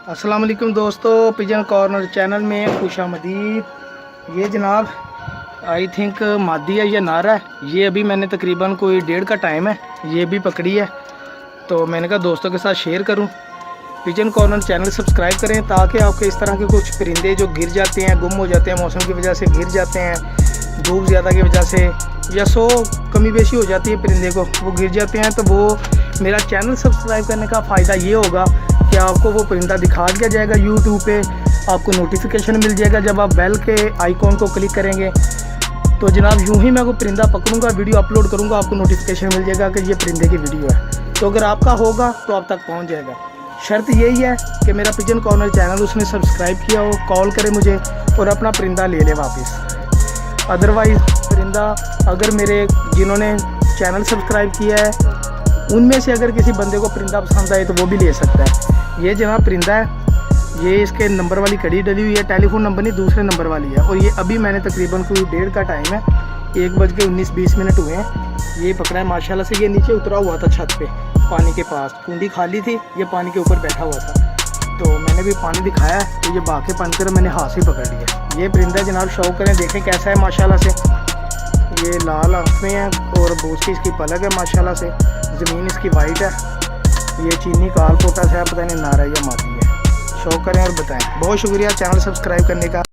अस्सलाम वालेकुम दोस्तों, पिजन कॉर्नर चैनल में खुशामदीद। ये जनाब आई थिंक मादी है या नारा है। ये अभी मैंने तकरीबन कोई 1:30 का टाइम है, ये भी पकड़ी है। तो मैंने कहा दोस्तों के साथ शेयर करूं। पिजन कॉर्नर चैनल सब्सक्राइब करें ताकि आपके इस तरह के कुछ परिंदे जो गिर जाते हैं, गुम हो जाते हैं, मौसम की वजह से गिर जाते हैं, धूप ज़्यादा की वजह से या कमी बेशी हो जाती है परिंदे को, वो गिर जाते हैं। तो वो मेरा चैनल सब्सक्राइब करने का फ़ायदा ये होगा कि आपको वो परिंदा दिखा दिया जाएगा यूट्यूब पे, आपको नोटिफिकेशन मिल जाएगा जब आप बेल के आइकॉन को क्लिक करेंगे। तो जनाब यूं ही मैं वो परिंदा पकड़ूंगा, वीडियो अपलोड करूंगा, आपको नोटिफिकेशन मिल जाएगा कि ये परिंदे की वीडियो है। तो अगर आपका होगा तो आप तक पहुंच जाएगा। शर्त यही है कि मेरा पिजन कॉर्नर चैनल उसने सब्सक्राइब किया हो, कॉल करे मुझे और अपना परिंदा ले ले वापस। अदरवाइज़ परिंदा अगर मेरे जिन्होंने चैनल सब्सक्राइब किया है उनमें से अगर किसी बंदे को परिंदा पसंद आए तो वो भी ले सकता है। ये जनाब परिंदा है, ये इसके नंबर वाली कड़ी डली हुई है, टेलीफोन नंबर नहीं दूसरे नंबर वाली है। और ये अभी मैंने तकरीबन कोई 1:30 का टाइम है, 1:19-20 हुए हैं। ये पकड़ा है माशाल्लाह से। ये नीचे उतरा हुआ था छत पे पानी के पास, कुंडी खाली थी, ये पानी के ऊपर बैठा हुआ था। तो मैंने भी पानी दिखाया तो ये बाके पानी कर मैंने हाथ से पकड़ लिया। ये परिंदा जनाब शौक करें, देखें कैसा है माशाल्लाह से। ये लाल आँखें हैं और बोझ की इसकी पलक है माशाल्लाह से। ज़मीन इसकी वाइट है। ये चीनी काल पोटा से, पता नहीं नारा या मादी है। शौक करें और बताएं। बहुत शुक्रिया चैनल सब्सक्राइब करने का।